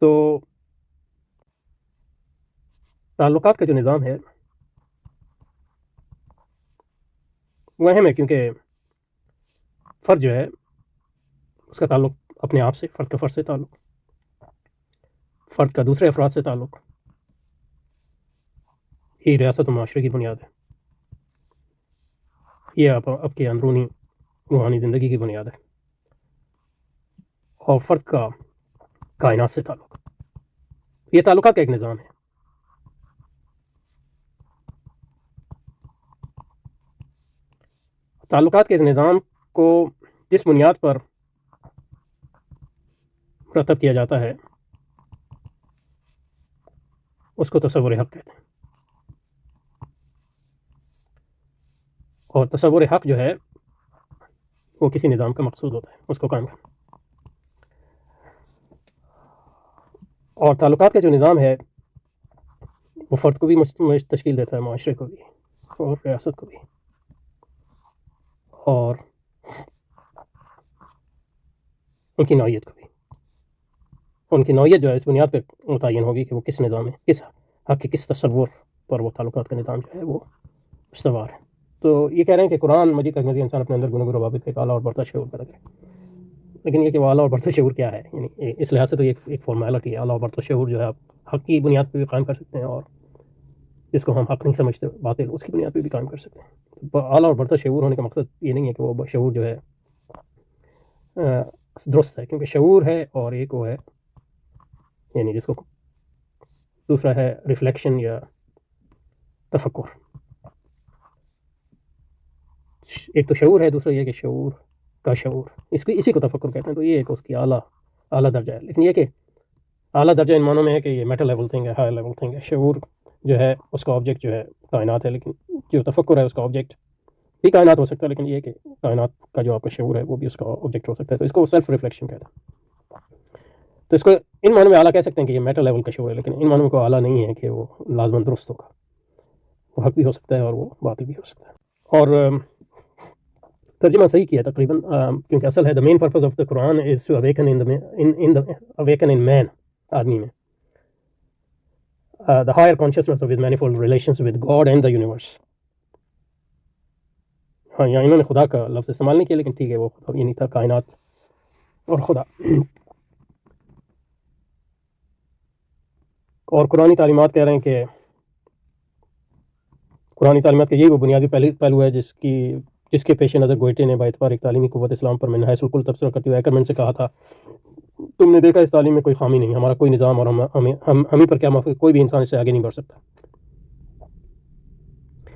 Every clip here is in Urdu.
تو تعلقات کا جو نظام ہے وہ اہم ہے، کیونکہ فرد جو ہے اس کا تعلق اپنے آپ سے، فرد کا فرد سے تعلق، فرد کا دوسرے افراد سے تعلق، یہ ریاست و معاشرے کی بنیاد ہے، یہ آپ کے اندرونی روحانی زندگی کی بنیاد ہے، اور فرد کا کائنات سے تعلق، یہ تعلقات کا ایک نظام ہے۔ تعلقات کے اس نظام کو جس بنیاد پر مرتب کیا جاتا ہے اس کو تصور حق کہتے ہیں، اور تصور حق جو ہے وہ کسی نظام کا مقصود ہوتا ہے، اس کو قائم کرنا۔ اور تعلقات کا جو نظام ہے وہ فرد کو بھی تشکیل دیتا ہے، معاشرے کو بھی، اور ریاست کو بھی، اور ان کی نوعیت کو بھی۔ ان کی نوعیت جو ہے اس بنیاد پہ متعین ہوگی کہ وہ کس نظام میں، کس حق کے کس تصور پر وہ تعلقات کا نظام جو ہے وہ استوار ہے۔ تو یہ کہہ رہے ہیں کہ قرآن مجید کا نظریہ انسان اپنے اندر گنہ روابط کا ایک اعلیٰ اور بڑھتا شعور پیدا کرے، لیکن یہ کہ وہ اعلیٰ اور بڑھتا شعور کیا ہے، یعنی اس لحاظ سے تو یہ ایک فارمیلٹی ہے۔ اعلیٰ اور بڑھتا شعور جو ہے آپ حق کی بنیاد پہ بھی قائم کر سکتے ہیں، اور جس کو ہم حق نہیں سمجھتے باطل، اس کی بنیاد پہ بھی قائم کر سکتے ہیں۔ اعلیٰ اور بڑھتا شعور ہونے کا مقصد یہ نہیں ہے کہ وہ شعور جو ہے درست ہے، کیونکہ شعور ہے اور ایک وہ ہے، یعنی جس کو دوسرا ہے ریفلیکشن یا تفکر۔ ایک تو شعور ہے، دوسرا یہ کہ شعور کا شعور، اسی کو تفکر کہتے ہیں۔ تو یہ ایک اس کی اعلیٰ درجہ ہے، لیکن یہ کہ اعلیٰ درجہ ان معنوں میں ہے کہ یہ میٹا لیول تھنگ ہے، ہائی لیول تھنگ ہے۔ شعور جو ہے اس کا آبجیکٹ جو ہے کائنات ہے، لیکن جو تفکر ہے اس کا آبجیکٹ بھی کائنات ہو سکتا ہے، لیکن یہ کہ کائنات کا جو آپ کا شعور ہے وہ بھی اس کا آبجیکٹ ہو سکتا ہے، تو اس کو سیلف ریفلیکشن کہتے ہیں۔ تو اس کو ان معنوں میں اعلیٰ کہہ سکتے ہیں کہ یہ میٹا لیول کا شعور ہے، لیکن ان معنوں کو اعلیٰ نہیں ہے کہ وہ لازماً درست ہوگا، وہ حق بھی ہو سکتا ہے اور وہ باطل بھی ہو سکتا ہے۔ اور ترجمہ صحیح کیا تقریباً، کیونکہ اصل ہے the main purpose of the Quran is to awaken in man، آدمی میں the higher consciousness of his manifold relations with God and the universe۔ ہاں، یہاں انہوں نے خدا کا لفظ استعمال نہیں کیا، لیکن ٹھیک ہے، وہ یہ نہیں تھا، کائنات اور خدا۔ اور قرآنی تعلیمات کہہ رہے ہیں کہ قرآنی تعلیمات کا یہ وہ بنیادی پہلو ہے جس کے پیش نظر گوئٹے نے باعتبار ایک تعلیمی قوت اسلام پر من حیث الکل تبصرہ کرتے ہوئے ایکرمن سے کہا تھا، تم نے دیکھا اس تعلیم میں کوئی خامی نہیں، ہمارا کوئی نظام، اور ہم ہی پر کیا محفوظ، کوئی بھی انسان اس سے آگے نہیں بڑھ سکتا۔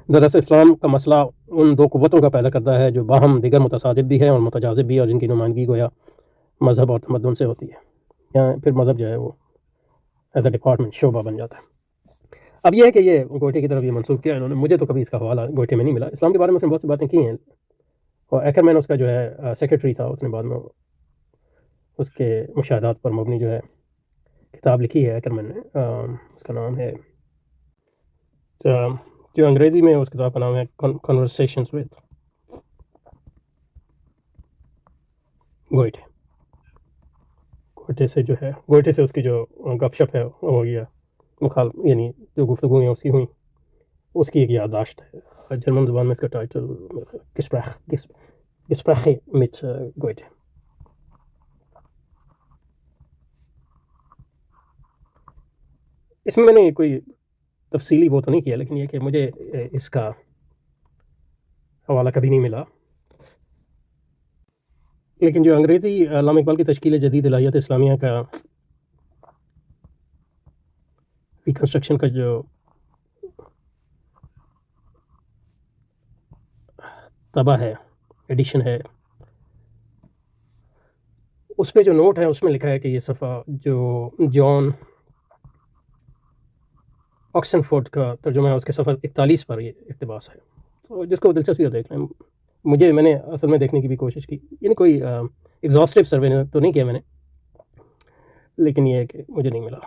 دراصل اسلام کا مسئلہ ان دو قوتوں کا پیدا کرتا ہے جو باہم دیگر متصادم بھی ہے اور متجاذب بھی ہے، اور جن کی نمائندگی گویا مذہب اور تمدن سے ہوتی ہے۔ یہاں پھر مذہب جو ہے وہ ایز اے ڈپارٹمنٹ، شعبہ بن جاتا ہے۔ اب یہ ہے کہ یہ گوئٹے کی طرف یہ منسوخ کیا انہوں نے، مجھے تو کبھی اس کا حوالہ گوئٹے میں نہیں ملا۔ اسلام کے بارے میں اس نے بہت سی باتیں کی ہیں، اور ایکرمین اس کا جو ہے سیکرٹری تھا، اس نے بعد میں اس کے مشاہدات پر مبنی جو ہے کتاب لکھی ہے ایکرمین نے، اس کا نام ہے، جو انگریزی میں اس کتاب کا نام ہے کنورسیشنز ود گوئٹے۔ گوئٹے سے اس کی جو گپ شپ ہے وہ یعنی جو گفتگو اس کی ہوئی، اس کی ایک یادداشت ہے، جرمن زبان میں اس کا ٹائٹل گسپراخے مت گوئٹے۔ اس میں میں نے کوئی تفصیلی وہ تو نہیں کیا، لیکن یہ کہ مجھے اس کا حوالہ کبھی نہیں ملا، لیکن جو انگریزی علامہ اقبال کی تشکیل جدید الہیات اسلامیہ کا ریکنسٹرکشن کا جو طبع ہے، ایڈیشن ہے، اس پہ جو نوٹ ہے اس میں لکھا ہے کہ یہ صفحہ جو جان آکسفورڈ کا ترجمہ ہے، اس کے صفحہ 41 پر یہ اقتباس ہے، تو جس کو دلچسپی ہو دیکھ لیں۔ میں نے اصل میں دیکھنے کی بھی کوشش کی، یعنی کوئی ایگزاسٹیو سروے تو نہیں کیا میں نے، لیکن یہ ہے کہ مجھے نہیں ملا،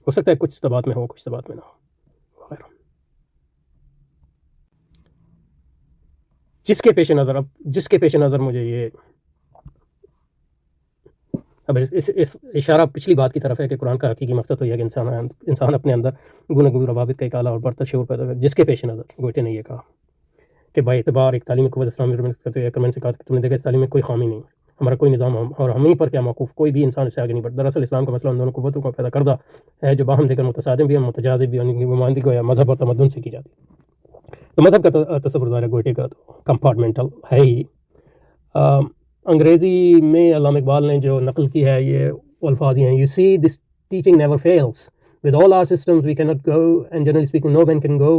ہو سکتا ہے کچھ طبعات میں ہو، کچھ طبعات میں نہ ہو، وغیرہ۔ جس کے پیش نظر مجھے یہ اب اس اشارہ پچھلی بات کی طرف ہے کہ قرآن کا حقیقی مقصد تو یہ ہے کہ انسان اپنے اندر گناہ روابط کا ایک اعلیٰ اور برتر شعور پیدا کرے، جس کے پیش نظر گوئٹے نے یہ کہا کہ بائی اعتبار ایک تعلیمی قوت اسلام کرتے ہوئے کرمن سے کہا کہ تم نے دیکھا اس تعلیم میں کوئی خامی نہیں، ہمارا کوئی نظام اور ہم ہی پر کیا موقوف، کوئی بھی انسان اس سے آگے نہیں بڑھتا۔ دراصل اسلام کا مسئلہ ان دونوں قوتوں کو پیدا کردہ ہے جو باہم دیکھ کر متصادم بھی اور متجاذب بھی، ان کی نمائندگی کو یا مذہب اور تمدن سے کی جاتی ہے۔ تو مذہب کا تصور ظاہر گوئٹے کا تو کمپارٹمنٹل ہے ہی۔ انگریزی میں علامہ اقبال نے جو نقل کی ہے یہ الفاظ ہیں، you see this teaching never fails. With all our systems, we cannot go, and generally speaking, no man can go